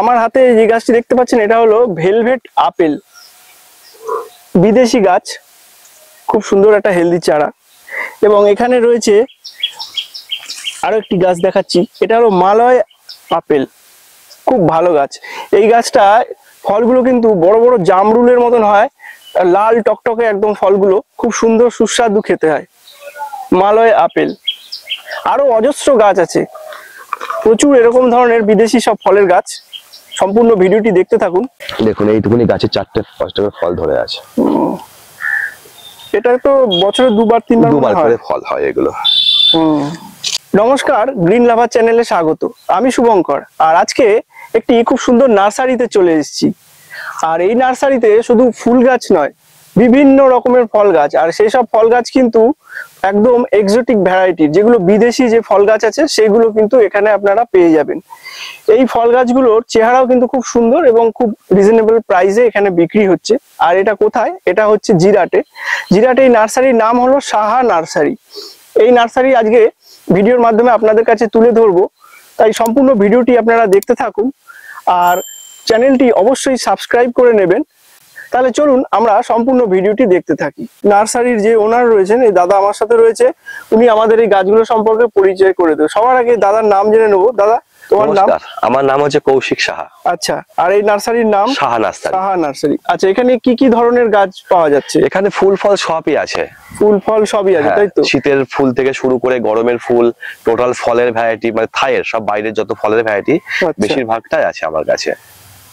আমার হাতে যে গাছটি দেখতে পাচ্ছেন এটা হলো ভেলভেট আপেল, বিদেশি গাছ, খুব সুন্দর একটা হেলদি চারা। এবং এখানে রয়েছে আরো একটি গাছ দেখাচ্ছি, এটা হলো মালয় আপেল, খুব ভালো গাছ। এই গাছটা ফলগুলো কিন্তু বড় বড় জামরুলের মতন হয়, লাল টকটকে একদম ফলগুলো, খুব সুন্দর সুস্বাদু খেতে হয়। মালয় আপেল। আরো অজস্র গাছ আছে, প্রচুর এরকম ধরনের বিদেশি সব ফলের গাছ। সম্পূর্ণ ভিডিওটি দেখতে থাকুন। দেখুন এইটুকুনি গাছে 4টে 5টা করে ফল ধরে আছে। এটা তো বছরে দুবার তিনবার করে ফল হয় এগুলো। নমস্কার, গ্রিন লাভার চ্যানেলে স্বাগত। আমি শুভঙ্কর, আর আজকে একটি খুব সুন্দর নার্সারিতে চলে এসেছি। আর এই নার্সারিতে শুধু ফুল গাছ নয়, বিভিন্ন রকমের ফল গাছ, আর সেই সব ফল গাছ কিন্তু একদম এক্সোটিক ভ্যারাইটির, যেগুলো বিদেশি যে ফল গাছ আছে সেগুলো কিন্তু এখানে আপনারা পেয়ে যাবেন। এই ফল গাছগুলোর চেহারাও কিন্তু খুব সুন্দর এবং খুব রিজনেবল প্রাইসে এখানে বিক্রি হচ্ছে। আর এটা কোথায়? এটা হচ্ছে জিরাটে। জিরাটে এই নার্সারির নাম হলো সাহা নার্সারি। এই নার্সারি আজকে ভিডিওর মাধ্যমে আপনাদের কাছে তুলে ধরবো, তাই সম্পূর্ণ ভিডিওটি আপনারা দেখতে থাকুন আর চ্যানেলটি অবশ্যই সাবস্ক্রাইব করে নেবেন। তাহলে চলুন আমরা সম্পূর্ণ ভিডিওটি দেখতে থাকি। নার্সারির যে ওনার রয়েছেন, এই দাদা আমার সাথে রয়েছে, উনি আমাদের এই গাছগুলো সম্পর্কে পরিচয় করে দেবে। সবার আগে দাদার নাম জেনে নেবো। দাদা, তোমার নাম? আমার নাম হচ্ছে কৌশিক সাহা। আচ্ছা, আর এই নার্সারির নাম? সাহা নার্সারি। সাহা নার্সারি। আচ্ছা, এখানে কি কি ধরনের গাছ পাওয়া যাচ্ছে? এখানে ফুল ফল সবই আছে। ফুল ফল সবই আছে, তাই তো? শীতের ফুল থেকে শুরু করে গরমের ফুল, টোটাল ফলের ভ্যারাইটি, মানে থাইয়ের সব বাইরের যত ফলের ভ্যারাইটি বেশিরভাগটাই আছে আমার কাছে।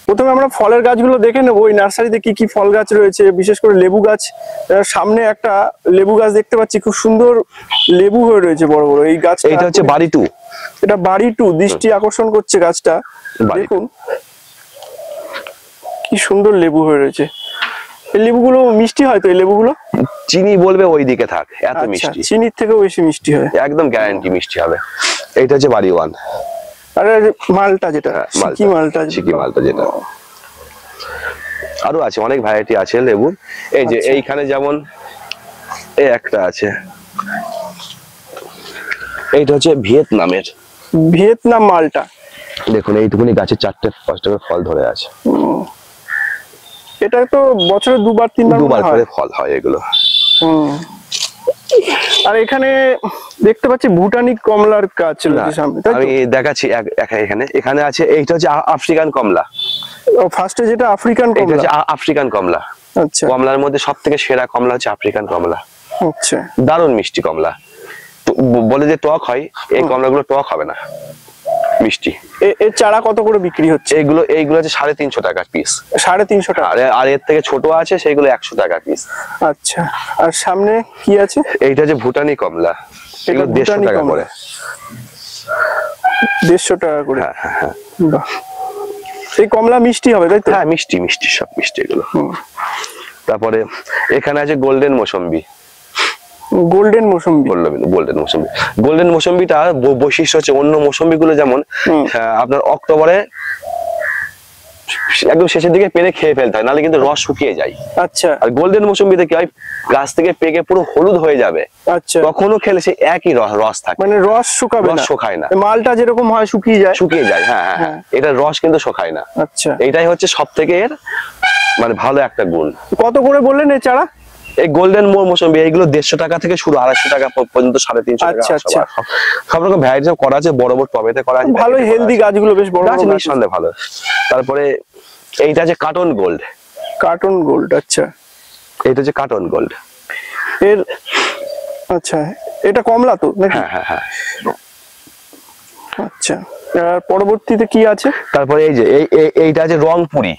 প্রথমে আমরা ফলের গাছগুলো দেখে নেবো, এই নার্সারিতে কি কি ফল গাছ রয়েছে। বিশেষ করে লেবু গাছ, সামনে একটা লেবু গাছ দেখতে পাচ্ছি, খুব সুন্দর লেবু হয়ে রয়েছে বড় বড়। এই গাছটা, এটা হচ্ছে বাড়ি টু। এটা বাড়ি টু, দৃষ্টি আকর্ষণ করছে গাছটা। দেখুন কি সুন্দর লেবু হয়ে রয়েছে। এই লেবুগুলো মিষ্টি হয় তো? এই লেবুগুলো চিনি বলবে ওই দিকে থাক, এত মিষ্টি। চিনির থেকেও বেশি মিষ্টি হয়, একদম গ্যারান্টি মিষ্টি হবে। এইটা হচ্ছে বাড়ি ওয়ান। আরে মালটা, যেটা সিকি মালটা, সিকি মালটা যেটা। আরো আছে, অনেক ভ্যারাইটি আছে লেবুর। এই যে এইখানে যেমন এই একটা আছে, এইটা হচ্ছে ভিয়েতনামের। ভিয়েতনাম মালটা। দেখুন এইটুকুনি গাছে 4টে 5টা করে ফল ধরে আছে। এটা তো বছরে দুবার তিনবার করে ফল হয় এগুলো। আর এখানে দেখতে পাচ্ছি ভুটানিক কমলার গাছ সামনে। আমি দেখাচ্ছি এখানে আছে, এইটা হচ্ছে আফ্রিকান কমলা। ফার্স্টে যেটা আফ্রিকান কমলা, আফ্রিকান কমলা। আচ্ছা, কমলার মধ্যে সব থেকে সেরা কমলা হচ্ছে আফ্রিকান কমলা। আচ্ছা, দারুণ মিষ্টি কমলা। বলে যে টক হয়, এই কমলাগুলো টক হবে না, মিষ্টি। এর চারা কত করে বিক্রি হচ্ছে? এইগুলো হচ্ছে 350 টাকা পিস। 350 টাকা। আর এর থেকে ছোট আছে, সেইগুলো 100 টাকা পিস। আচ্ছা, আর সামনে কি আছে? এইটা হচ্ছে ভুটানি কমলা, এগুলো 150 টাকা করে। 150 টাকা করে। হ্যাঁ। বাহ, এই কমলা মিষ্টি হবে, তাই তো? হ্যাঁ, মিষ্টি মিষ্টি, সব মিষ্টি এগুলো। তারপরে এখানে আছে গোল্ডেন মৌসম্বি। গোল্ডেন মৌসম্বি। গোল্ডেন মৌসম্বিটা বৈশিষ্ট্য হচ্ছে অন্য মৌসম্বি গুলো যেমন আপনার অক্টোবরে একদম শেষের দিকে পেরে খেয়ে ফেলতে হয়, নাহলে কিন্তু রস শুকিয়ে যায়। আচ্ছা। আর গোল্ডেন মৌসম্বিতে কি হয়, গাছ থেকে পেকে পুরো হলুদ হয়ে যাবে। আচ্ছা। তখনও খেলে সে একই রস থাকে, মানে রস শুকাবে না, শুকায় না। মালটা যেরকম হয় শুকিয়ে যায়। হ্যাঁ, এটা রস কিন্তু শুকায় না। আচ্ছা, এটাই হচ্ছে সব থেকে এর মানে ভালো একটা গুণ। কত করে বললেন এই চারা? এই গোল্ডেন মৌসম্বি এইগুলো 150 টাকা থেকে শুরু, 250 টাকা পর্যন্ত, 350 টাকা। আচ্ছা, সব রকম ভ্যারাইটি করা আছে, বড় বড় টবেতে করা আছে। ভালোই হেলদি গাছগুলো, বেশ বড় গাছ, নিঃসন্দেহে ভালো। তারপরে এইটা যে কার্টন গোল্ড। কার্টন গোল্ড, আচ্ছা। এইটা যে কার্টন গোল্ড এর, আচ্ছা, এটা কমলা তো নাকি? হ্যাঁ। আচ্ছা, আর পরবর্তীতে কি আছে? তারপরে এই যে এইটা আছে রংপুরি।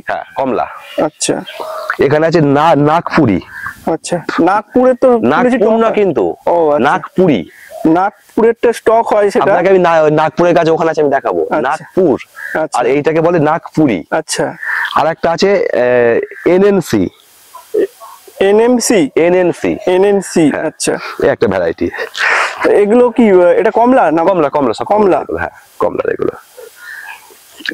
হ্যাঁ, কমলা। আচ্ছা, এখানে আছে নাগপুরি। আচ্ছা, নাগপুরের তো নাগপুর না কিন্তু, নাগপুরি। নাগপুরেরটা স্টক হয়, সেটা আপনাকে আমি নাগপুরের কাছে ওখানে আছে, আমি দেখাবো। নাগপুর, আর এইটাকে বলে নাগপুরি। আচ্ছা, আর একটা আছে এনএনসি। আচ্ছা, একটা ভ্যারাইটি। এগুলো কি, এটা কমলা না? কমলা। হ্যাঁ, কমলা। এগুলো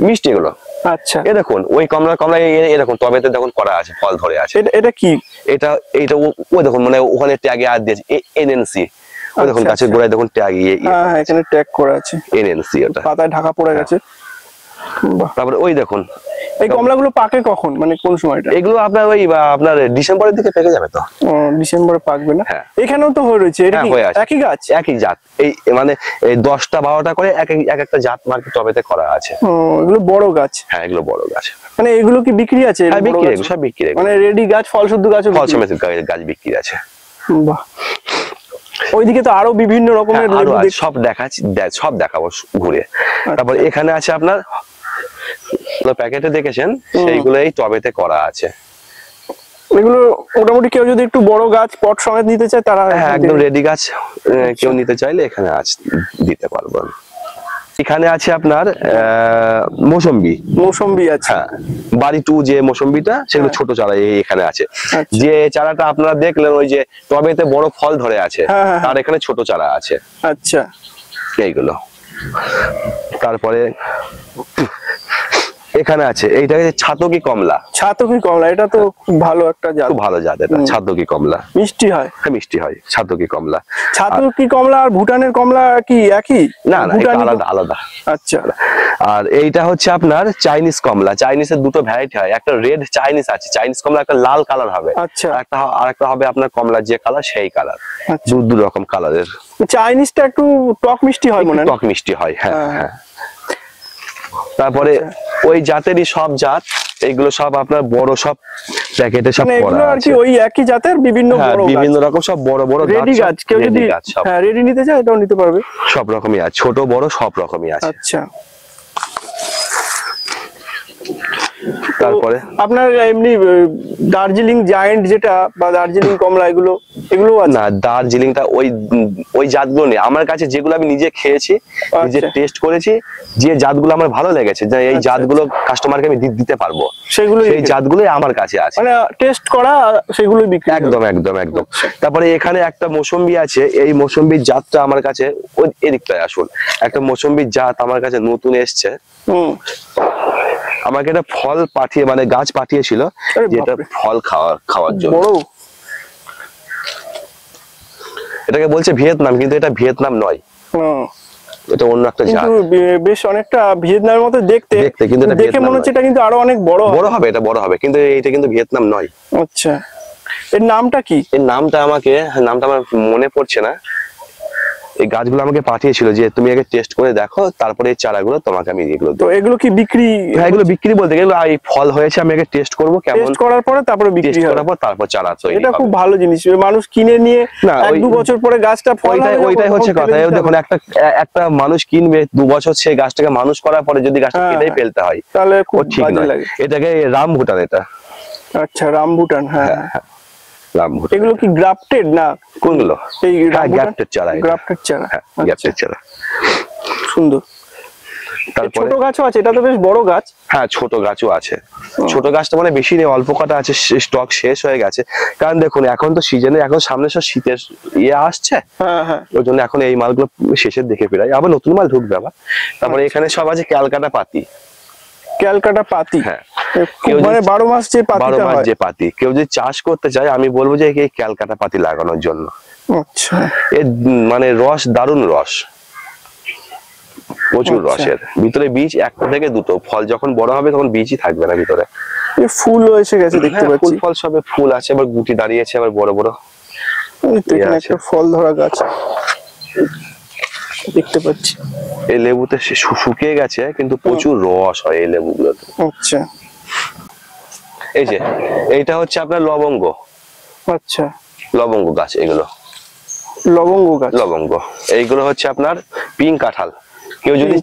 মিষ্টি এগুলো। আচ্ছা, এই দেখুন ওই কমলা এই দেখুন টবেতে দেখুন করা আছে, ফল ধরে আছে। এটা কি? এইটা ওই দেখুন, মানে ওখানে ট্যাগে আর দিয়েছে এনএনসি। ওই দেখুন গাছের গোড়ায় দেখুন ট্যাগ, হ্যাঁ, এখানে ট্যাগ করা আছে এনএনসি। ওটা পাতায় ঢাকা পড়ে গেছে। বাহ। তারপরে ওই দেখুন এই কমলাগুলো পাকে কখন, মানে কোন সময়টা? এগুলো আপনার ওই আপনার ডিসেম্বরের দিকে পেকে যাবে তো। ও, ডিসেম্বরে পাকবে না? হ্যাঁ। এখানেও তো হয়ে রয়েছে, এটা হ্যাঁ, কি হয়ে আছে। একই গাছ? একই জাত, এই মানে এই 10টা 12টা করে এক একটা জাত মার্কেট টবেতে করা আছে। ও, এগুলো বড় গাছ। হ্যাঁ, এগুলো বড় গাছ। মানে এগুলো কি বিক্রি আছে? হ্যাঁ, বড় বিক্রি, গাছ? এগুলো সব বিক্রি, মানে রেডি গাছ, ফল শুদ্ধ গাছও ফল বিক্রি? সমেত গাছ বিক্রি আছে। বাহ। ওইদিকে তো আরো বিভিন্ন রকমের হ্যাঁ, আরো লেবু আছে, সব দেখাচ্ছি, সব দেখাবো ঘুরে। তারপর এখানে আছে আপনার প্যাকেটে দেখেছেন সেইগুলো এই টবেতে করা আছে। এগুলো মোটামুটি কেউ যদি একটু বড় গাছ পট সমেত নিতে চায় তারা হ্যাঁ, একদম রেডি গাছ কেউ নিতে চাইলে এখানে দিতে পারবো। এখানে আছে আপনার মৌসম্বি। মৌসম্বি আছে। হ্যাঁ, বাড়ি টু যে মৌসম্বিটা সেগুলো ছোট চারা এখানে আছে। আচ্ছা। যে চারাটা আপনারা দেখলেন ওই যে টবেতে বড় ফল ধরে আছে, হ্যাঁ, হ্যাঁ, তার এখানে ছোট চারা আছে আচ্ছা। এইগুলো। তারপরে এখানে আছে এইটাকে ছাতকি কমলা। ছাতকি কমলা, এটা তো খুব ভালো একটা জাত। খুব ভালো জাত এটা, ছাতকি কমলা। মিষ্টি হয়? হ্যাঁ, মিষ্টি হয় ছাতকি কমলা। ছাতকি কমলা আর ভুটানের কমলা কি একই? না না, এটা আলাদা আলাদা। আচ্ছা। আর এইটা হচ্ছে আপনার চাইনিজ কমলা। চাইনিজের দুটো ভ্যারাইটি হয়, একটা রেড চাইনিজ আছে, চাইনিজ কমলা একটা লাল কালার হবে। আচ্ছা। আর একটা হবে আপনার কমলা যে কালার সেই কালার। আচ্ছা। দু রকম কালারের। চাইনিজটা একটু টক মিষ্টি হয় মনে হয়? টক মিষ্টি হয়, হ্যাঁ হ্যাঁ। তারপরে ওই জাতেরই সব জাত, এগুলো সব আপনার বড় সব প্যাকেটে সব মানে করা এগুলো আর কি আছে। ওই একই জাতের বিভিন্ন হ্যাঁ, বড় বিভিন্ন রকম সব বড় বড় রেডি গাছ। কেউ যদি হ্যাঁ রেডি নিতে চায় এটাও নিতে পারবে? সব রকমই আছে, ছোট বড় সব রকমই আছে। আচ্ছা। তারপরে আপনার এমনি দার্জিলিং জায়ান্ট যেটা বা দার্জিলিং কমলা এগুলো আছে? না, দার্জিলিংটা ওই জাতগুলো নেই আমার কাছে। যেগুলো আমি নিজে খেয়েছি, নিজে টেস্ট করেছি, যে জাতগুলো আমার ভালো লেগেছে, যে এই জাতগুলো কাস্টমারকে আমি দিতে পারবো, সেগুলো সেই জাতগুলোই আমার কাছে আছে। মানে টেস্ট করা সেগুলোই বিক্রি? একদম একদম একদম। তারপরে এখানে একটা মৌসম্বি আছে, এই মৌসম্বির জাতটা আমার কাছে, ওই এদিকটায় আসুন, একটা মৌসম্বির জাত আমার কাছে নতুন এসছে। আমাকে একটা ফল পাঠিয়ে, মানে গাছ পাঠিয়েছিল, যেটা ফল খাওয়ার জন্য। এটাকে বলছে ভিয়েতনাম, কিন্তু এটা ভিয়েতনাম নয়, এটা অন্য একটা জাত। বেশ অনেকটা ভিয়েতনামের মতো দেখতে, কিন্তু দেখে মনে হচ্ছে এটা কিন্তু আরো অনেক বড় হবে। এটা বড় হবে, কিন্তু এটা কিন্তু ভিয়েতনাম নয়। আচ্ছা। এর নামটা কি? এর নামটা আমার মনে পড়ছে না। এই গাছগুলো আমাকে পাঠিয়েছিল যে তুমি আগে টেস্ট করে দেখো, তারপরে এই চারাগুলো তোমাকে আমি এগুলো দেব। তো এগুলো কি বিক্রি? হ্যাঁ, এগুলো বিক্রি বলতে গেলে এই ফল হয়েছে, আমি আগে টেস্ট করব কেমন, টেস্ট করার পরে তারপরে বিক্রি হবে, তারপর চারা তৈরি হবে। এটা খুব ভালো জিনিস। মানুষ কিনে নিয়ে 1-2 বছর পরে গাছটা ফল হবে, ওইটাই হচ্ছে কথা। দেখুন, একটা মানুষ কিনবে 2 বছর, সেই গাছটাকে মানুষ করার পরে যদি গাছটা কেটেই ফেলতে হয় তাহলে খুব ঠিক বাজে নয়। লাগে। এটাকে রামভুটান এটা। আচ্ছা, রামভুটান। হ্যাঁ, রামভুটান। এগুলো কি গ্রাফটেড না? কোনগুলো? এই গ্রাফটেড চারা। গ্রাফটেড চারা। হ্যাঁ, গ্রাফটেড চারা। সুন্দর। তারপরে ছোট গাছও আছে, এটা তো বেশ বড় গাছ। হ্যাঁ, ছোট গাছও আছে। ছোট গাছটা মানে বেশি নেই, অল্প কটা আছে, স্টক শেষ হয়ে গেছে। কারণ দেখুন, এখন তো সিজনে, এখন সামনে সব শীতের আসছে, ওই জন্য এখন এই মালগুলো শেষের দিকে প্রায়, আবার নতুন মাল ঢুকবে আবার। তারপরে এখানে সব আছে ক্যালকাটা পাতি। ক্যালকাটা পাতি? হ্যাঁ, মানে 12 মাস যে পাতিটা হয়। 12 মাস যে পাতি, কেউ যদি চাষ করতে চায়, আমি বলবো যে এই ক্যালকাটা পাতি লাগানোর জন্য। আচ্ছা। এর মানে রস, দারুণ রস, প্রচুর রসের। ভিতরে বীজ 1টা থেকে 2টো, ফল যখন বড় হবে তখন বীজই থাকবে না ভিতরে। এই ফুল এসে গেছে দেখতে পাচ্ছি। ফল সবে ফুল আছে, আবার গুটি দাঁড়িয়েছে, আবার বড় বড়। এখানে একটা ফল ধরা গাছ দেখতে পাচ্ছি। এই লেবুতে শুকিয়ে গেছে, কিন্তু প্রচুর রস হয় এই লেবুগুলোতে। আচ্ছা। এই যে এইটা হচ্ছে আপনার লবঙ্গ। আচ্ছা, লবঙ্গ গাছ এগুলো। লবঙ্গ গাছ? লবঙ্গ। এইগুলো হচ্ছে আপনার পিঙ্ক কাঁঠাল। কেউ যদি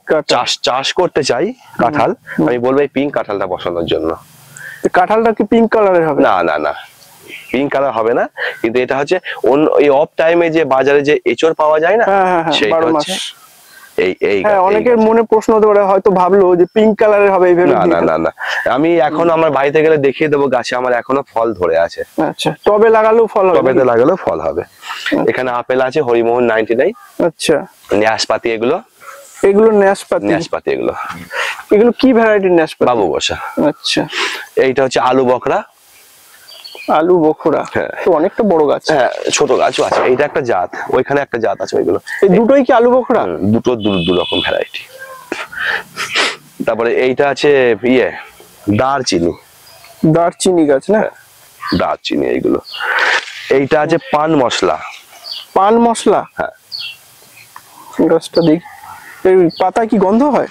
চাষ করতে চাই কাঁঠাল, আমি বলবো এই পিঙ্ক কাঁঠালটা বসানোর জন্য। কাঁঠালটা কি পিঙ্ক কালারের হবে? না না না, পিঙ্ক কালার হবে না, কিন্তু এটা হচ্ছে এই অফ টাইমে যে বাজারে যে এঁচড় পাওয়া যায় না, সেইটা হচ্ছে এই অনেকের মনে প্রশ্ন হতে পারে, হয়তো ভাবলো যে পিঙ্ক কালারের হবে। না না না না, আমি এখন আমার বাড়িতে গেলে দেখিয়ে দেবো, গাছে আমার এখনো ফল ধরে আছে। আচ্ছা, টবে লাগালেও ফল হবে? টবেতে লাগালেও ফল হবে। এখানে আপেল আছে, হরিমোহন 99। আচ্ছা। নাশপাতি এগুলো নাশপাতি এগুলো কি ভ্যারাইটির নাশপাতি? বাবু বসা। আচ্ছা। এইটা হচ্ছে আলু বখরা। আলু বখরা তো অনেকটা বড় গাছ। হ্যাঁ, ছোট গাছও আছে। এইটা একটা জাত, ওইখানে একটা জাত আছে। ওইগুলো এই দুটোই কি আলু বখরা? দুটো দু রকম ভ্যারাইটি। তারপরে এইটা আছে ইয়ে দারচিনি। দারচিনি গাছ না? দারচিনি এইগুলো। এইটা আছে পান মশলা। পান মশলা? হ্যাঁ। গাছটা দেখি, এই পাতায় কি গন্ধ হয়?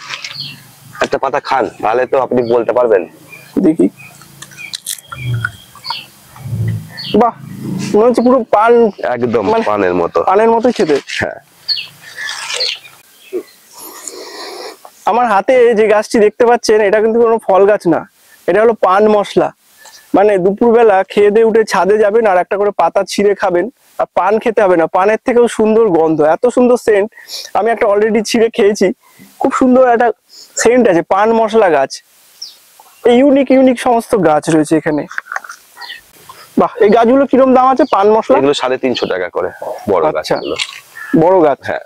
একটা পাতা খান, তাহলে তো আপনি বলতে পারবেন। দেখি। বাহ, মনে হচ্ছে পুরো পান, একদম মানে পানের মতো। পানের মতোই খেতে। হ্যাঁ। আমার হাতে যে গাছটি দেখতে পাচ্ছেন, এটা কিন্তু কোনো ফল গাছ না, এটা হলো পান মশলা। মানে দুপুরবেলা খেয়ে দিয়ে উঠে ছাদে যাবেন আর একটা করে পাতা ছিঁড়ে খাবেন, আর পান খেতে হবে না, পানের থেকেও সুন্দর গন্ধ, এত সুন্দর সেন্ট। আমি একটা অলরেডি ছিঁড়ে খেয়েছি, খুব সুন্দর একটা সেন্ট আছে। পান মশলা গাছ, এই ইউনিক ইউনিক সমস্ত গাছ রয়েছে এখানে। বাহ, এই গাছগুলো কিরকম দাম আছে পান মশলা? এগুলো 350 টাকা করে বড় গাছগুলো। বড় গাছ? হ্যাঁ।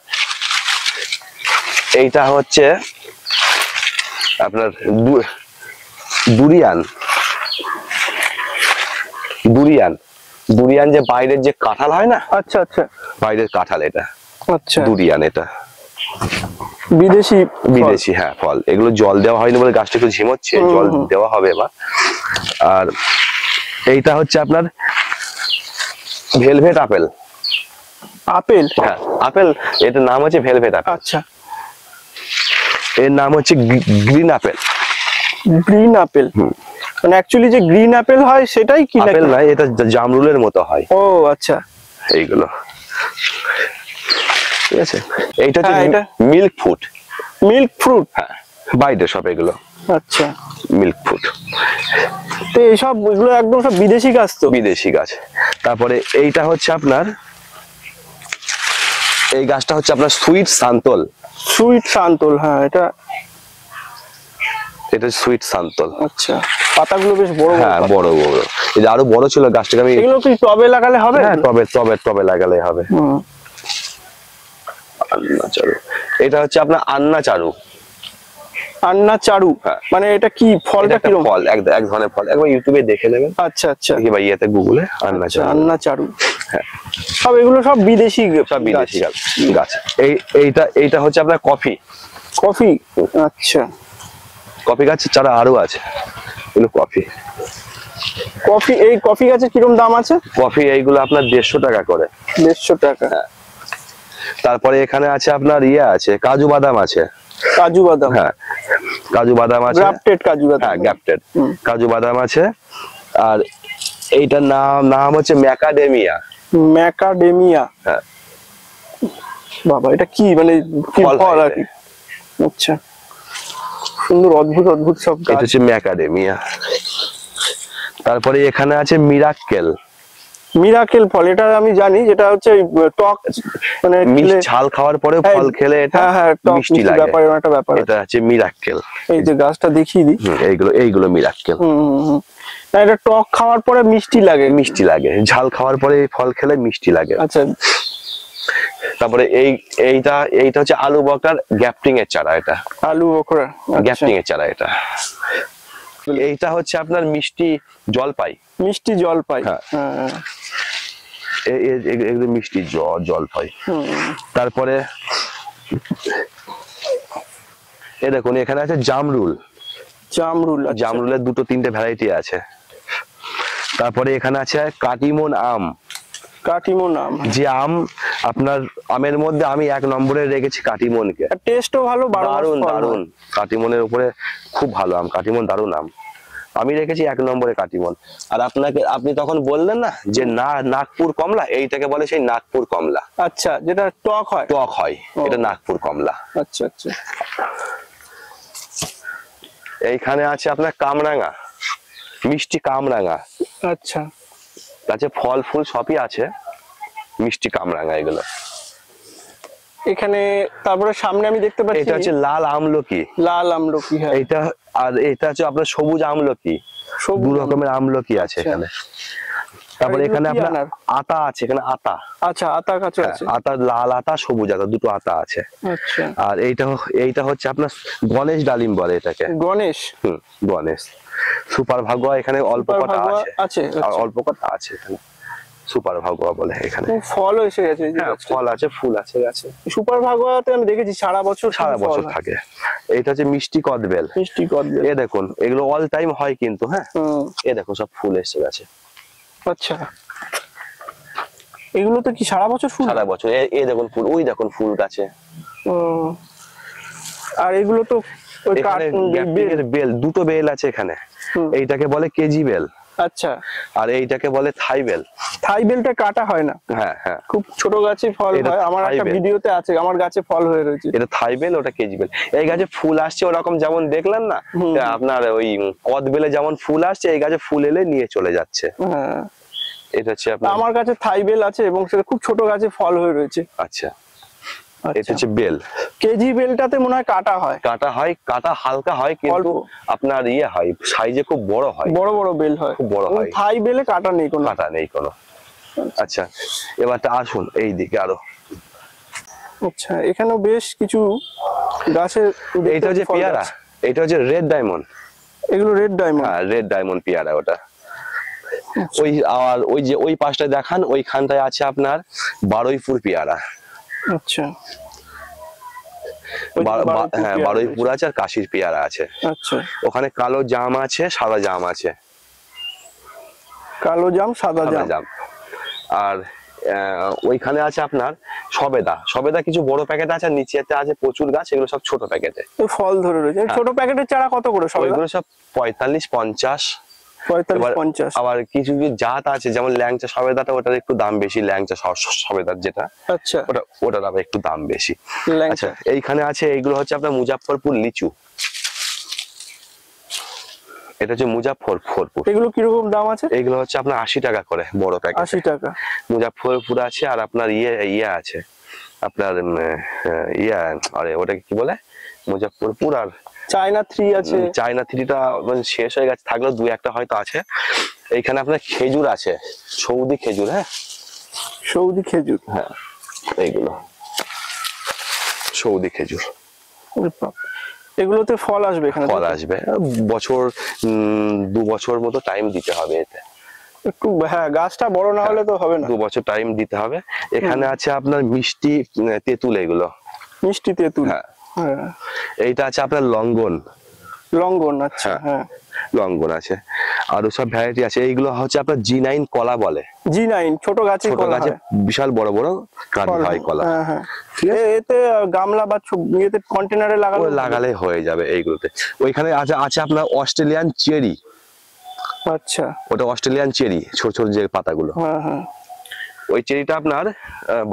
এইটা হচ্ছে আপনার দুরিয়ান। দুরিয়ান, দুরিয়ান যে বাইরের যে কাঁঠাল হয় না? আচ্ছা আচ্ছা, বাইরের কাঁঠাল এটা। আচ্ছা, দুরিয়ান এটা বিদেশি বিদেশি হ্যাঁ ফল। এগুলো জল দেওয়া হয়নি বলে গাছটা একটু ঝিমোচ্ছে, জল দেওয়া হবে এবার। আর এইটা হচ্ছে আপনার ভেলভেট আপেল। আপেল? হ্যাঁ আপেল, এটার নাম হচ্ছে ভেলভেট আপেল। আচ্ছা, এর নাম হচ্ছে গ্রিন আপেল। Green apple? মানে অ্যাকচুয়ালি যে গ্রিন আপেল হয় সেটাই কি? আপেল না, এটা জামরুলের মতো হয়। ও আচ্ছা, এইগুলো ঠিক আছে। এইটা হচ্ছে এটা মিল্ক ফ্রুট। Milk fruit? হ্যাঁ, বাইরে সব এগুলো। আচ্ছা, মিল্ক ফ্রুট। তো এইসব এগুলো একদম সব বিদেশি গাছ তো? বিদেশি গাছ। তারপরে এইটা হচ্ছে আপনার, এই গাছটা হচ্ছে আপনার সুইট সান্তল। সুইট সান্তল? হ্যাঁ, এটা সুইট সান্তল। আচ্ছা, পাতাগুলো বেশ বড় বড়। হ্যাঁ বড় বড়, এই যে আরো বড় ছিল গাছটাকে আমি। এগুলো কি টবে লাগালে হবে? হ্যাঁ টবে টবে টবে লাগালে হবে। আন্না চারু, এটা হচ্ছে আপনার আন্না চারু। আন্না চারু? মানে এটা কি ফলটা? কি ফল, এক ধরনের ফল, একবার ইউটিউবে দেখে নেবেন। আচ্ছা আচ্ছা, বা ইয়েতে গুগলে আন্না চারু। আন্না চারু, হ্যাঁ। সব এগুলো সব বিদেশি, সব বিদেশি গাছ। এইটা হচ্ছে আপনার কফি। কফি? আচ্ছা, কফি গাছের চারা আরো আছে, এগুলো কফি। কফি, এই কফি গাছের কিরকম দাম আছে? কফি এইগুলো আপনার 150 টাকা করে। 150 টাকা? তারপরে এখানে আছে আপনার ইয়ে আছে, কাজু বাদাম আছে। কাজু বাদাম? হ্যাঁ কাজু বাদাম আছে, গ্রাফটেড কাজু বাদাম? হ্যাঁ গ্রাফটেড কাজু বাদাম আছে। আর এইটার নাম হচ্ছে ম্যাকাডেমিয়া। ম্যাকাডেমিয়া? হ্যাঁ। বাবা, এটা কি মানে কি ফল আর কি? আচ্ছা, সুন্দর অদ্ভুত অদ্ভুত সব গাছ। এটা হচ্ছে ম্যাকাডেমিয়া। তারপরে এখানে আছে মিরাক্কেল। মিরাকেল ফল? এটা আমি জানি, যেটা হচ্ছে টক, মানে ঝাল খাওয়ার পরে ফল খেলে এটা মিষ্টি লাগে, একটা ব্যাপার। এটা হচ্ছে মিরাক্কেল। এই যে গাছটা দেখিয়ে দিই, এইগুলো মিরাক্কেল। না, এটা টক খাওয়ার পরে মিষ্টি লাগে? মিষ্টি লাগে, ঝাল খাওয়ার পরে ফল খেলে মিষ্টি লাগে। আচ্ছা। তারপরে এইটা হচ্ছে আলু বকরার গ্যাপটিং এর চারা। এটা আলু বকরা গ্যাপটিং এর চারা। এইটা হচ্ছে আপনার মিষ্টি জলপাই। মিষ্টি জলপাই? হ্যাঁ, এগুলো মিষ্টি জলপাই। তারপরে এই দেখুন এখানে আছে জামরুল। জামরুল? জামরুলের 2-3টে ভ্যারাইটি আছে। তারপরে এখানে আছে কাটিমন আম। কাটিমন আম? যে আম আপনার, আমের মধ্যে আমি 1 নম্বরে রেখেছি কাটিমনকে। টেস্টও ভালো? দারুন দারুন, কাটিমনের উপরে খুব ভালো আম, কাটিমন দারুন আম। আমি রেখেছি 1 নম্বরে কাটিমন। আর আপনি তখন বললেন না যে নাগপুর কমলা, এইটাকে বলে সেই নাগপুর কমলা। আচ্ছা, যেটা টক হয়? টক হয়, এটা নাগপুর কমলা। আচ্ছা আচ্ছা। এইখানে আছে আপনার কামরাঙা, মিষ্টি কামরাঙা। আচ্ছা, গাছে ফল ফুল সবই আছে, মিষ্টি কামরাঙা এগুলো এখানে। তারপরে সামনে আমি দেখতে পাচ্ছি এটা হচ্ছে লাল আমলকি। লাল আমলকি? হ্যাঁ। এইটা, আর এটা হচ্ছে আপনার সবুজ আমলকি। 2 রকমের আমলকি আছে এখানে। তারপরে এখানে আপনার আতা আছে, এখানে আতা। আচ্ছা, আতা গাছ আছে? আতা, লাল আতা, সবুজ আতা, 2টো আতা আছে। আচ্ছা। আর এইটা হচ্ছে আপনার গণেশ ডালিম বলে এটাকে। গণেশ? গণেশ। সুপার ভাগোয়া এখানে অল্প কটা আছে। আর অল্প কটা আছে এখানে। সুপার ভাগোয়া বলে এখানে। ফল এসে গেছে, হ্যাঁ ফল আছে, ফুল আছে গাছে। সুপার ভাগোয়াতে আমি দেখেছি সারা বছর থাকে। এটা হচ্ছে মিষ্টি কদবেল। মিষ্টি কদবেল, এ দেখুন এগুলো অল টাইম হয় কিন্তু। হ্যাঁ এ দেখুন সব ফুল এসে গেছে। আচ্ছা, এগুলো তো কি সারা বছর ফুল? সারা বছর। এই দেখুন ফুল, ওই দেখুন ফুল গাছে। আর এগুলো তো বেল, দুটো বেল আছে এখানে। এইটাকে বলে কেজি বেল। আচ্ছা, আর এইটাকে বলে থাই বেল। থাই বেলটা কাটা হয় না? হ্যাঁ হ্যাঁ, খুব ছোট গাছে ফল হয়, আমার একটা ভিডিওতে আছে, আমার গাছে ফল হয়ে রয়েছে। এটা থাই বেল, ওটা কেজি বেল। এই গাছে ফুল আসছে ওরকম যেমন দেখলেন না আপনার ওই কদবেলে যেমন ফুল আসছে, এই গাছে ফুল এলে নিয়ে চলে যাচ্ছে। হ্যাঁ, এটা হচ্ছে আপনার, আমার কাছে থাই বেল আছে এবং সেটা খুব ছোট গাছে ফল হয়ে রয়েছে। আচ্ছা, এটা হচ্ছে বেল। কেজি বেলটাতে মনে হয় কাটা হয়। কাটা হালকা হয় কিন্তু আপনার ইয়ে হয়, সাইজে খুব বড় হয়, বড় বড় বেল হয়, খুব বড় হয়। থাই বেলে কাটা নেই কোনো। আচ্ছা, এবারটা আসুন এই দিকে আরো। আচ্ছা, এখানেও বেশ কিছু গাছের, এইটা হচ্ছে পেয়ারা, এটা হচ্ছে রেড ডায়মন্ড। এগুলো রেড ডায়মন্ড? হ্যাঁ রেড ডায়মন্ড পেয়ারা ওটা। ওই আর ওই যে ওই পাশটায় দেখান, ওইখানটায় আছে আপনার বারুইপুর পেয়ারা। আচ্ছা, হ্যাঁ বারুইপুর আছে, আর কাশির পেয়ারা আছে। আচ্ছা, ওখানে কালো জাম আছে, সাদা জাম আছে। কালো জাম, সাদা জাম। আর ওইখানে আছে আপনার সবেদা কিছু বড় প্যাকেট আছে, আর নিচেতে আছে প্রচুর গাছ, এগুলো সব ছোট প্যাকেটে ফল ধরে রয়েছে। ছোট প্যাকেটের চারা কত করে সবেদা? এগুলো সব 45-50। আবার কিছু কিছু জাত আছে, যেমন ল্যাংচা সবেদাটা, ওটার একটু দাম বেশি। ল্যাংচা সবেদার যেটা, আচ্ছা, ওটার আবার একটু দাম বেশি। আচ্ছা, এইখানে আছে, এইগুলো হচ্ছে আপনার মুজাফফরপুর লিচু। এটা হচ্ছে মুজাফফরপুর। এগুলো কিরকম দাম আছে? এগুলো হচ্ছে আপনার 80 টাকা করে বড় প্যাকেট। 80 টাকা। মুজাফফরপুর আছে, আর আপনার ইয়ে আছে আপনার আরে ওটাকে কি বলে, মুজাফফরপুর আর চায়না 3 আছে। চায়না 3টা মানে শেষ হয়ে গেছে, থাকলেও 2-1টা হয়তো আছে। এইখানে আপনার খেজুর আছে, সৌদি খেজুর। হ্যাঁ সৌদি খেজুর, হ্যাঁ এইগুলো সৌদি খেজুর। এগুলোতে ফল আসবে? এখানে ফল আসবে বছর 2 বছর মতো টাইম দিতে হবে এতে একটু। হ্যাঁ, গাছটা বড় না হলে তো হবে না, 2 বছর টাইম দিতে হবে। এখানে আছে আপনার মিষ্টি তেঁতুল, এগুলো মিষ্টি তেঁতুল। হ্যাঁ, এইটা আছে আপনার লঙ্গন। আচ্ছা, হ্যাঁ লঙ্গন আছে, আরো সব ভ্যারাইটি আছে। এইগুলো হচ্ছে আপনার G9 কলা বলে। G9 ছোট গাছে বিশাল বড় বড় কাঁদি হয় কলা। হ্যাঁ, এতে গামলা বা ইয়েতে কন্টেনারে লাগালে হয়ে যাবে এইগুলোতে। ওইখানে আছে আপনার অস্ট্রেলিয়ান চেরি। আচ্ছা, ওটা অস্ট্রেলিয়ান চেরি, ছোট ছোট যে পাতাগুলো। হ্যাঁ, ওই চেরিটা আপনার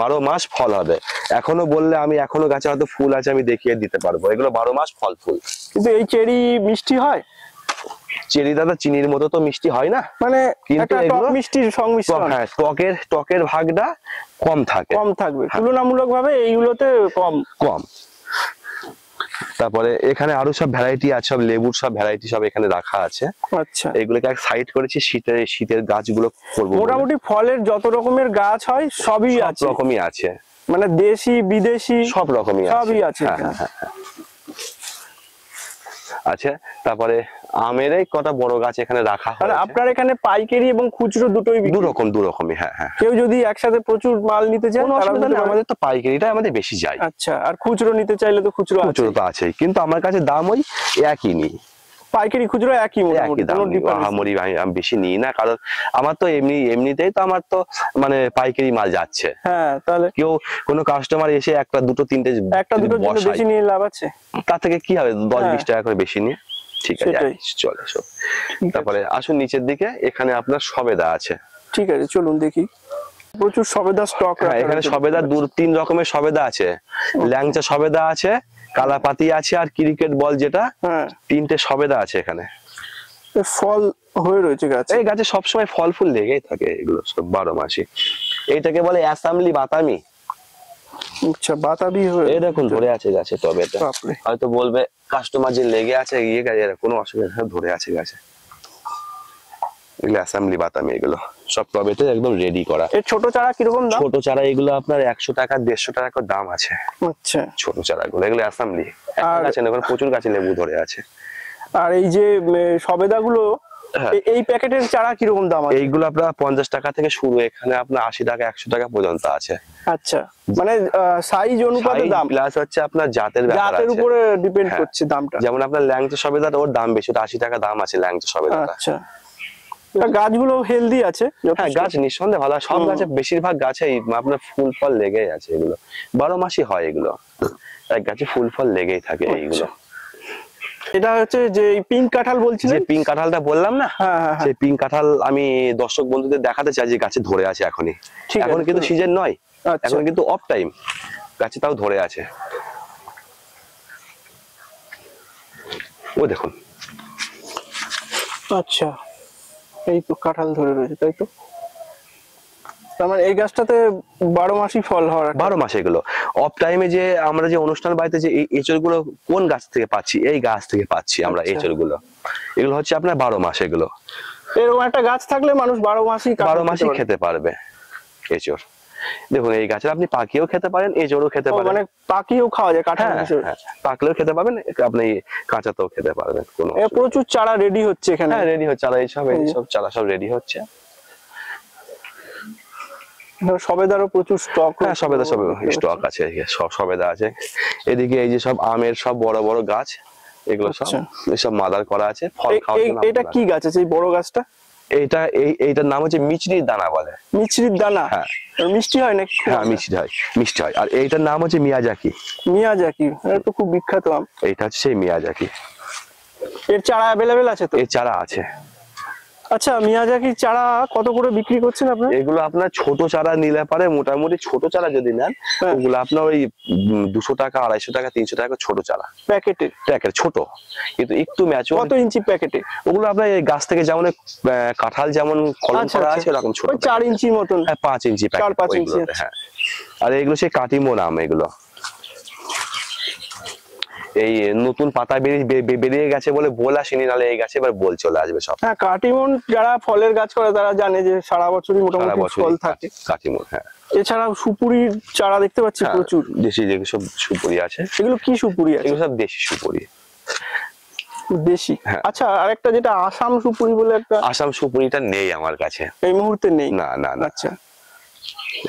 12 মাস ফল হবে। এখনো বললে আমি এখনো গাছে হয়তো ফুল আছে, আমি দেখিয়ে দিতে পারবো। এগুলো 12 মাস ফল ফুল। কিন্তু এই চেরি মিষ্টি হয়? চেরি দাদা চিনির মতো তো মিষ্টি হয় না, মানে কিন্তু টক মিষ্টির সংমিশ্রণ। হ্যাঁ, টকের ভাগটা কম থাকবে তুলনামূলকভাবে এইগুলোতে কম। তারপরে এখানে আরো সব ভ্যারাইটি আছে, সব লেবুর সব ভ্যারাইটি সব এখানে রাখা আছে। আচ্ছা, এগুলোকে এক সাইড করেছি, শীতের গাছগুলো করবো। মোটামুটি ফলের যত রকমের গাছ হয় সবই আছে, সব রকমই আছে, মানে দেশি বিদেশি সব রকমই আছে। আচ্ছা, তারপরে আমের কটা বড় গাছ এখানে রাখা হয়। আপনার এখানে পাইকারি এবং খুচরো দুটোই? দু রকমই। হ্যাঁ হ্যাঁ, কেউ যদি একসাথে প্রচুর মাল নিতে চায়, আমাদের তো পাইকারিটা আমাদের বেশি যায়। আচ্ছা, আর খুচরো নিতে চাইলে তো খুচরো তো আছেই, কিন্তু আমার কাছে দাম ওই একই নি। পাইকারি খুচরো একই দাম, আমি বেশি নিই না, কারণ আমার তো এমনিতেই তো আমার তো মানে পাইকারি মাল যাচ্ছে। হ্যাঁ, তাহলে কেউ কোনো কাস্টমার এসে একটা দুটো তিনটে বেশি নিয়ে লাভ আছে, তার থেকে কি হবে 10-20 টাকা করে বেশি নিয়ে। ঠিক আছে, চলে এসো। তারপরে আসুন নিচের দিকে, এখানে আপনার সবেদা আছে। ঠিক আছে, চলুন দেখি। প্রচুর সবেদা স্টক। এখানে সবেদা 2-3 রকমের সবেদা আছে। ল্যাংচা সবেদা আছে, কালাপাতি আছে, আর ক্রিকেট বল যেটা, 3টে সবেদা আছে এখানে। ফল হয়ে রয়েছে গাছে। এই গাছে সবসময় ফল ফুল লেগেই থাকে, এগুলো সব 12 মাসি। এইটাকে বলে অ্যাসামলি বাতামি। আচ্ছা, বাতাবি হয়ে এই দেখুন ধরে আছে গাছে। তবে এটা হয়তো বলবে কাস্টমার যে লেগে আছে কোনো অসুবিধা, ধরে আছে গাছে। এগুলো অ্যাসামলি বাতামি, এগুলো সব টবেতে একদম রেডি করা। এর ছোট চারা কিরকম দাম? ছোট চারা এগুলো আপনার 100 টাকা 150 টাকা করে দাম আছে। আচ্ছা, ছোট চারাগুলো এগুলো অ্যাসামলি। গাছে প্রচুর গাছে লেবু ধরে আছে। আর এই যে সবেদাগুলো এই প্যাকেটের চারা কিরকম দাম আছে? এইগুলো আপনার 50 টাকা থেকে শুরু, এখানে আপনার 80 টাকা 100 টাকা পর্যন্ত আছে। আচ্ছা, মানে সাইজ অনুপাতে দাম, প্লাস হচ্ছে আপনার জাতের ব্যাপার আছে, জাতের উপরে ডিপেন্ড করছে দামটা। যেমন আপনার ল্যাংচা সবেদাটা ওর দাম বেশি, ওটা 80 টাকা দাম আছে ল্যাংচা সবেদাটা। আচ্ছা, গাছগুলো হেলদি আছে? হ্যাঁ, গাছ নিঃসন্দেহে ভালো। সব গাছে, বেশিরভাগ গাছেই আপনার ফুল ফল লেগেই আছে, এগুলো 12 মাসই হয়, এগুলো এক গাছে ফুল ফল লেগেই থাকে এইগুলো। এটা হচ্ছে যে পিঙ্ক কাঁঠাল বলছিলেন, যে পিঙ্ক কাঁঠালটা বললাম না, সেই পিঙ্ক কাঁঠাল আমি দর্শক বন্ধুদের দেখাতে চাই যে গাছে ধরে আছে এখনই। এখন কিন্তু সিজন নয়, এখন কিন্তু অফ টাইম, গাছে তাও ধরে আছে। ও দেখুন, আচ্ছা এই তো কাঁঠাল ধরে রয়েছে, তাই তো? তার মানে এই গাছটাতে 12 মাসই ফল হওয়ার? 12 মাস। এগুলো অফ টাইমে যে আমরা যে অনুষ্ঠান বাড়িতে যে এই এঁচড় গুলো কোন গাছ থেকে পাচ্ছি, এই গাছ থেকে পাচ্ছি আমরা এঁচড় গুলো। এগুলো হচ্ছে আপনার 12 মাস। এগুলো এরকম একটা গাছ থাকলে মানুষ 12 মাসই খেতে পারবে এঁচড়। দেখুন, এই গাছের আপনি পাকিয়েও খেতে পারেন, এঁচড়ও খেতে পারেন। মানে পাকিয়েও খাওয়া যায় কাঁঠাল? পাকলেও খেতে পারবেন, আপনি কাঁচাতেও খেতে পারবেন। কোনো প্রচুর চারা রেডি হচ্ছে এখানে? হ্যাঁ, রেডি হচ্ছে চারা, এইসব চারা সব রেডি হচ্ছে। সবেদারও প্রচুর স্টক? হ্যাঁ, সবেদা সব স্টক আছে, সব সবেদা আছে। এদিকে এই যে সব আমের সব বড় বড় গাছ, এগুলো সব মাদার করা আছে ফল খাওয়ার জন্য। এটা কি গাছ আছে এই বড় গাছটা? এইটার নাম হচ্ছে মিচড়ির দানা বলে। মিচড়ির দানা? হ্যাঁ। মিষ্টি হয় নাকি? হ্যাঁ, মিষ্টি হয়। আর এইটার নাম হচ্ছে মিয়াজাকি। মিয়াজাকি, এটা তো খুব বিখ্যাত আম। এইটা হচ্ছে সেই মিয়াজাকি। এর চারা অ্যাভেলেবেল আছে তো? এর চারা আছে। আচ্ছা, মিয়াজাকির চারা কত করে বিক্রি করছেন আপনারা? এগুলো আপনার ছোট চারা নিলে পারে, মোটামুটি ছোট চারা যদি নেন ওগুলো আপনার ওই 200 টাকা, 250 টাকা, 300 টাকা ছোট চারা প্যাকেট ছোট, কিন্তু একটু ম্যাচিওর। কত ইঞ্চি প্যাকেটে? ওগুলো আপনার এই গাছ থেকে যেমন কাঁঠাল যেমন কলম করা আছে এরকম ছোট, 4 ইঞ্চির মতন? হ্যাঁ, 5 ইঞ্চি প্যাকেট। 4-5 ইঞ্চি। হ্যাঁ, আর এগুলো সেই কাটিমো নাম। এগুলো এই নতুন পাতা বেরিয়ে গেছে বলে বল আসেনি, নাহলে এই গাছে এবার বল চলে আসবে সব। হ্যাঁ, কাটিমন যারা ফলের গাছ করে তারা জানে যে সারা বছরই মোটামুটি ফল থাকে কাটিমন। হ্যাঁ, এছাড়াও সুপুরির চারা দেখতে পাচ্ছি প্রচুর। দেশি যে সব সুপুরি আছে। এগুলো কি সুপুরি আছে? এগুলো সব দেশি সুপুরি। দেশি? আচ্ছা, আরেকটা যেটা আসাম সুপুরি বলে একটা। আসাম সুপুরিটা নেই আমার কাছে এই মুহূর্তে নেই? না। আচ্ছা,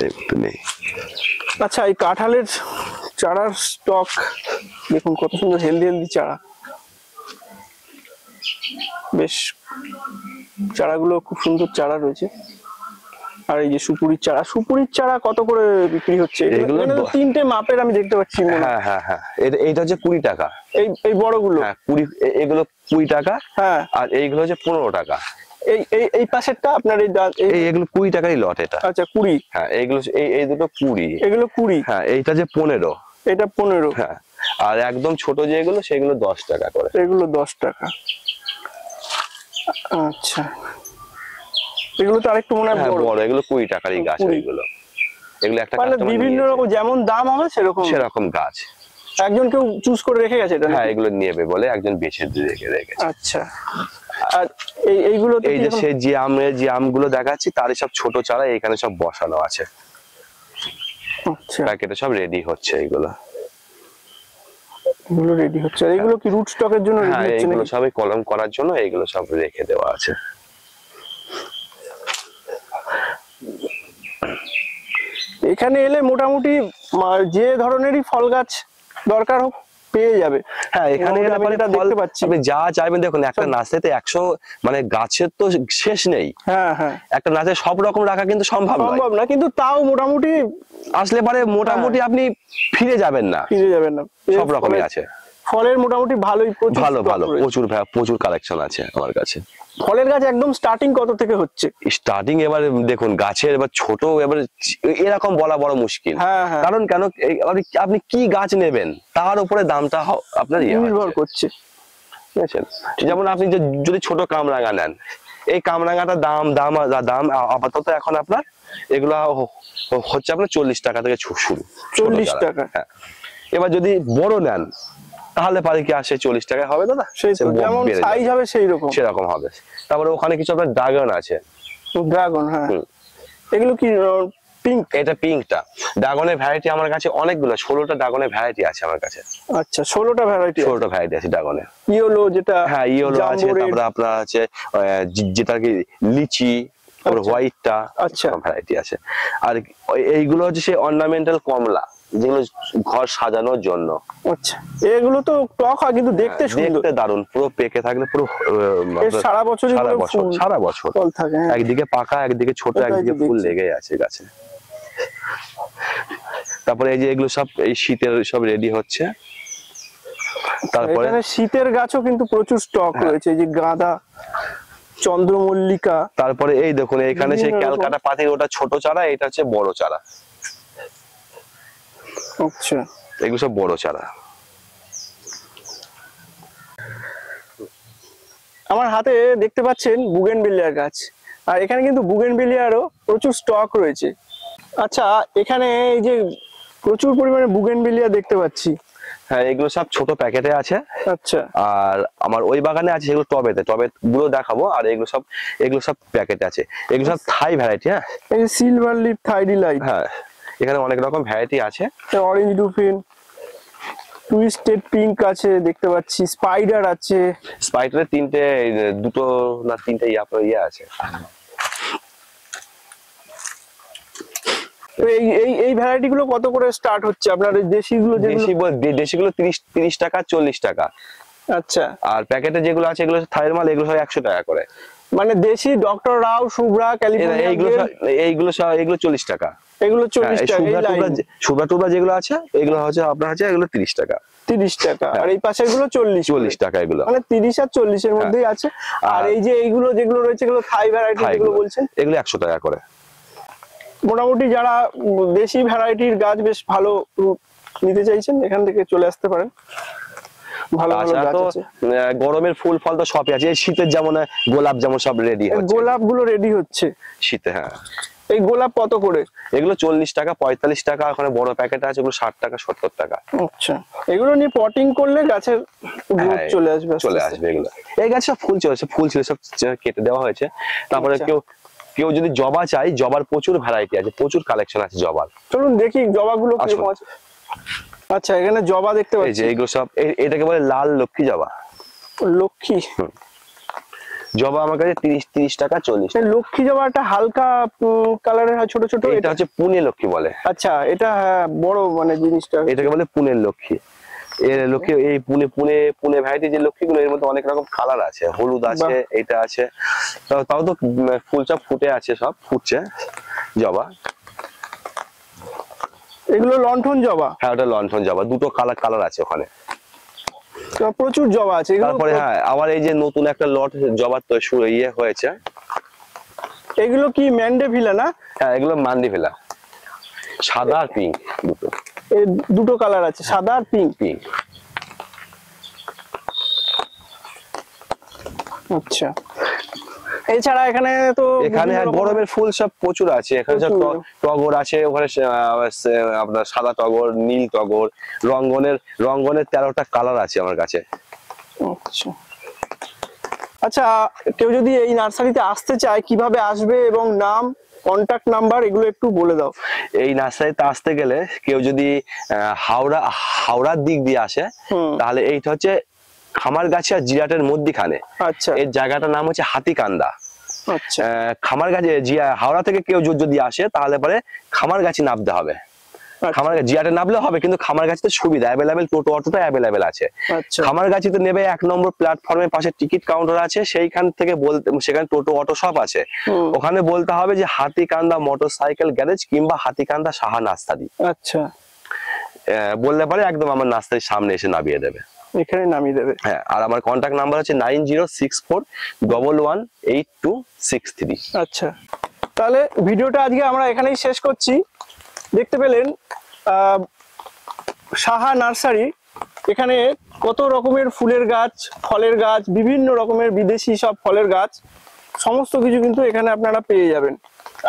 এই মুহূর্তে নেই। আচ্ছা, এই কাঁঠালের চারার স্টক দেখুন, কত সুন্দর হেলদি চারা। বেশ, চারাগুলো খুব সুন্দর চারা রয়েছে। আর এই যে সুপুরির চারা কত করে বিক্রি হচ্ছে? এগুলো 3টে মাপের আমি দেখতে পাচ্ছি। হ্যাঁ, এইটা হচ্ছে 20 টাকা। এই বড়গুলো? হ্যাঁ, 20। এগুলো 20 টাকা। হ্যাঁ, আর এইগুলো হচ্ছে 15 টাকা। এই পাশেরটা আপনার এগুলো 20 টাকারই লট এটা। আচ্ছা, 20। হ্যাঁ, এইগুলো এই দুটো 20। এগুলো 20? হ্যাঁ, এইটা যে 15। এটা 15। হ্যাঁ, আর একদম ছোট যেগুলো সেগুলো 10 টাকা করে। এগুলো 10 টাকা। আচ্ছা, এগুলো তো আরেকটু মনে হয় বড়। এগুলো 20 টাকারই গাছ। এগুলো একটা মানে বিভিন্ন রকম যেমন দাম হবে সেরকম গাছ। একজন কেউ চুজ করে রেখে গেছে এটা? হ্যাঁ, এগুলো নেবে বলে একজন বেছে রেখেছে। আচ্ছা, আর এইগুলো এই যে সেই যে আমগুলো দেখাচ্ছি তারই সব ছোট চারা এখানে সব বসানো আছে। আচ্ছা, প্যাকেটে সব রেডি হচ্ছে। এগুলো রেডি হচ্ছে। আর এগুলো কি রুট স্টকের জন্য রেডি হচ্ছে? এগুলো সবই কলম করার জন্য এগুলো সব রেখে দেওয়া আছে। এখানে এলে মোটামুটি যে ধরনেরই ফল গাছ দরকার হোক পেয়ে যাবে। হ্যাঁ, এখানে এলে দেখতে পাচ্ছি আপনি যা চাইবেন। দেখুন, একটা নার্সারিতে 100 মানে গাছের তো শেষ নেই। হ্যাঁ, একটা নার্সারি সব রকম রাখা কিন্তু সম্ভব না, কিন্তু তাও মোটামুটি আসলে পারে মোটামুটি আপনি ফিরে যাবেন না। সব রকমই আছে। ফলের মোটামুটি ভালোই ভালো প্রচুর কালেকশন আছে আমার কাছে। ফলের গাছ একদম স্টার্টিং কত থেকে হচ্ছে? স্টার্টিং এবার দেখুন, গাছের এবার ছোট এবার এরকম বলা বড় মুশকিল। কারণ কেন, আপনি কি গাছ নেবেন তার উপরে দামটা আপনার নির্ভর করছে। ঠিক আছে, যেমন আপনি যদি ছোট কামরাঙা নেন, এই কামরাঙাটার দাম আপাতত এখন আপনার এগুলো হচ্ছে আপনার 40 টাকা থেকে শুরু। 40 টাকা? হ্যাঁ। এবার যদি বড় নেন তাহলে পারে কি আসে 40 টাকায় হবে দাদা? যেমন সাইজ হবে সেরকম হবে। তারপরে ওখানে কিছু আপনার ড্রাগন আছে। ড্রাগন? হ্যাঁ, এগুলো কি পিঙ্ক, এটা পিঙ্কটা। ড্রাগনের ভ্যারাইটি আমার কাছে অনেকগুলো, 16টা ড্রাগনের ভ্যারাইটি আছে আমার কাছে। আচ্ছা 16টা ভ্যারাইটি, 16টা ভ্যারাইটি আছে ড্রাগনের। ইয়েলো যেটা, হ্যাঁ ইয়েলো আছে, তারপরে আপনার আছে যেটা কি লিচি, তারপর হোয়াইটটা, আচ্ছা ভ্যারাইটি আছে। আর এইগুলো হচ্ছে সেই অর্নামেন্টাল কমলা, যেগুলো ঘর সাজানোর জন্য। আচ্ছা এগুলো তো টক হয় কিন্তু দেখতে সুন্দর, দেখতে দারুণ, পুরো পেকে থাকলে পুরো সারা বছর সারা বছর ফল থাকে। একদিকে পাকা, একদিকে ছোট, একদিকে ফুল লেগে আছে গাছে। তারপরে এই যে এগুলো সব এই শীতের সব রেডি হচ্ছে। তারপরে শীতের গাছও কিন্তু প্রচুর স্টক রয়েছে, এই যে গাঁদা, চন্দ্রমল্লিকা। তারপরে এই দেখুন এখানে সেই ক্যালকাটা পাতি, ওটা ছোট চারা, এটা হচ্ছে বড় চারা। আচ্ছা এগুলো সব বড় চারা। আমার হাতে দেখতে পাচ্ছেন বুগেনভিলিয়ার গাছ, আর এখানে কিন্তু বুগেনভিলিয়ারও প্রচুর স্টক রয়েছে। আচ্ছা এখানে এই যে প্রচুর পরিমাণে বুগেনভিলিয়া দেখতে পাচ্ছি। হ্যাঁ এগুলো সব ছোট প্যাকেটে আছে। আচ্ছা আর আমার ওই বাগানে আছে সেগুলো টবেতে, টবে গুলো দেখাবো। আর এগুলো সব প্যাকেটে আছে, এগুলো সব থাই ভ্যারাইটি। হ্যাঁ এই যে সিলভার লিফ থাই ডিলাইট, হ্যাঁ এখানে অনেক রকম ভ্যারাইটি আছে। অরেঞ্জ ডুফিন, টুইস্টেড পিঙ্ক আছে দেখতে পাচ্ছি, স্পাইডার আছে। স্পাইডারের দুটো না তিনটে ইয়ে আছে। তো এই ভ্যারাইটি গুলো কত করে স্টার্ট হচ্ছে আপনার? দেশিগুলো দেশিগুলো 30 টাকা 40 টাকা। আচ্ছা আর প্যাকেটে যেগুলো আছে এগুলো থাইয়ের মাল, এগুলো 100 টাকা করে। মানে দেশি ডক্টর রাও, শুভ্রা, ক্যালিফোর্নিয়া, এইগুলো 40 টাকা। এগুলো 40 টাকা। শুভ্রা টুভ্রা যেগুলো আছে এগুলো হচ্ছে আপনার হচ্ছে এগুলো 30 টাকা। 30 টাকা। আর এই পাশের গুলো 40 টাকা। এগুলো মানে 30 আর 40 এর মধ্যেই আছে। আর এই যে এইগুলো যেগুলো রয়েছে এগুলো থাই ভ্যারাইটি যেগুলো বলছেন, এগুলো 100 টাকা করে। মোটামুটি যারা দেশি ভ্যারাইটির গাছ বেশ ভালো নিতে চাইছেন এখান থেকে চলে আসতে পারেন। ভালো ভালো গাছ আছে। গরমের ফুল ফল তো সবই আছে। এই শীতের যেমন গোলাপ যেমন সব রেডি হচ্ছে, গোলাপ গুলো রেডি হচ্ছে শীতে। হ্যাঁ এই গোলাপ কত করে? এগুলো 40 টাকা 45 টাকা। ওখানে বড় প্যাকেট আছে, এগুলো 60 টাকা 70 টাকা। আচ্ছা এগুলো নিয়ে পটিং করলে গাছের গ্রোথ চলে আসবে। এগুলো এই গাছ সব ফুল চলেছে, ফুল ছিল সব কেটে দেওয়া হয়েছে। তারপরে কেউ যদি জবা চাই, জবার প্রচুর ভ্যারাইটি আছে, প্রচুর কালেকশন আছে জবার। চলুন দেখি জবাগুলো কিরকম আছে। আচ্ছা এখানে জবা দেখতে পাচ্ছি, এই যে এগুলো সব, এটাকে বলে লাল লক্ষ্মী জবা। লক্ষ্মী জবা আমার কাছে 30 টাকা 40 টাকা। লক্ষ্মী জবা একটা হালকা কালারের হয়, ছোট ছোট। এটা হচ্ছে পুনে লক্ষ্মী বলে। আচ্ছা এটা বড় মানে জিনিসটা, এটাকে বলে পুনের লক্ষ্মী। এর লক্ষ্মী এই পুনে ভ্যারাইটি যে লক্ষ্মীগুলো, এর মধ্যে অনেক রকম কালার আছে, হলুদ আছে, এটা আছে। তাও তো ফুল সব ফুটে আছে, সব ফুটছে জবা। এগুলো লণ্ঠন জবা। হ্যাঁ ওটা লণ্ঠন জবা, দুটো কালার আছে ওখানে, প্রচুর জবা আছে। তারপরে হ্যাঁ আবার এই যে নতুন একটা লট জবার তো ইয়ে হয়েছে। এগুলো কি ম্যান্ডেভিলা না? হ্যাঁ এগুলো মান্ডিভিলা, সাদা আর পিঙ্ক দুটো। এই দুটো কালার আছে, সাদা আর পিঙ্ক। আচ্ছা এছাড়া এখানে গরমের ফুল সব প্রচুর আছে। এখানে সব টগর আছে, ওখানে আপনার সাদা টগর, নীল টগর, রঙ্গনের 13টা কালার আছে আমার কাছে। আচ্ছা আচ্ছা কেউ যদি এই নার্সারিতে আসতে চায় কিভাবে আসবে, এবং নাম, কন্টাক্ট নাম্বার এগুলো একটু বলে দাও। এই নার্সারিতে আসতে গেলে কেউ যদি হাওড়ার দিক দিয়ে আসে, তাহলে এইটা হচ্ছে খামারগাছি আর জিরাটের মধ্যখানে। আচ্ছা এর জায়গাটার নাম হচ্ছে হাতিকান্দা। আচ্ছা খামারগাছি হাওড়া থেকে কেউ যদি আসে তাহলে পরে খামারগাছি নামতে হবে। জিরাটে নামলে হবে, কিন্তু খামারগাছিতে সুবিধা অ্যাভেলেবেল, টোটো অটোটা অ্যাভেলেবেল আছে। খামারগাছিতে নেবে 1 নম্বর প্ল্যাটফর্মের পাশে টিকিট কাউন্টার আছে, সেইখান থেকে সেখানে টোটো অটো সব আছে। ওখানে বলতে হবে যে হাতিকান্দা মোটরসাইকেল গ্যারেজ কিংবা হাতিকান্দা সাহা নাস্তারি। আচ্ছা বললে পরে একদম আমার নাস্তার সামনে এসে নামিয়ে দেবে, এখানে নামিয়ে দেবে। হ্যাঁ আর আমার কন্টাক্ট নাম্বার হচ্ছে 9064118263। আচ্ছা তাহলে ভিডিওটা আজকে আমরা এখানেই শেষ করছি। দেখতে পেলেন সাহা নার্সারি, এখানে কত রকমের ফুলের গাছ, ফলের গাছ, বিভিন্ন রকমের বিদেশি সব ফলের গাছ, সমস্ত কিছু কিন্তু এখানে আপনারা পেয়ে যাবেন।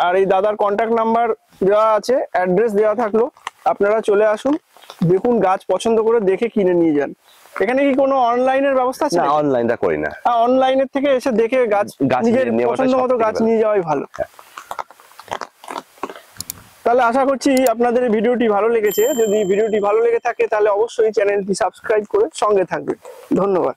আর এই দাদার কন্টাক্ট নাম্বার দেওয়া আছে, অ্যাড্রেস দেওয়া থাকলো, আপনারা চলে আসুন, দেখুন, গাছ পছন্দ করে দেখে কিনে নিয়ে যান। এখানে কি কোনো অনলাইনের ব্যবস্থা আছে? না অনলাইনটা করি না, অনলাইনের থেকে এসে দেখে গাছ নিজের পছন্দ মতো গাছ নিয়ে যাওয়াই ভালো। তাহলে আশা করছি আপনাদের এই ভিডিওটি ভালো লেগেছে। যদি ভিডিওটি ভালো লেগে থাকে তাহলে অবশ্যই চ্যানেলটি সাবস্ক্রাইব করে সঙ্গে থাকবেন। ধন্যবাদ।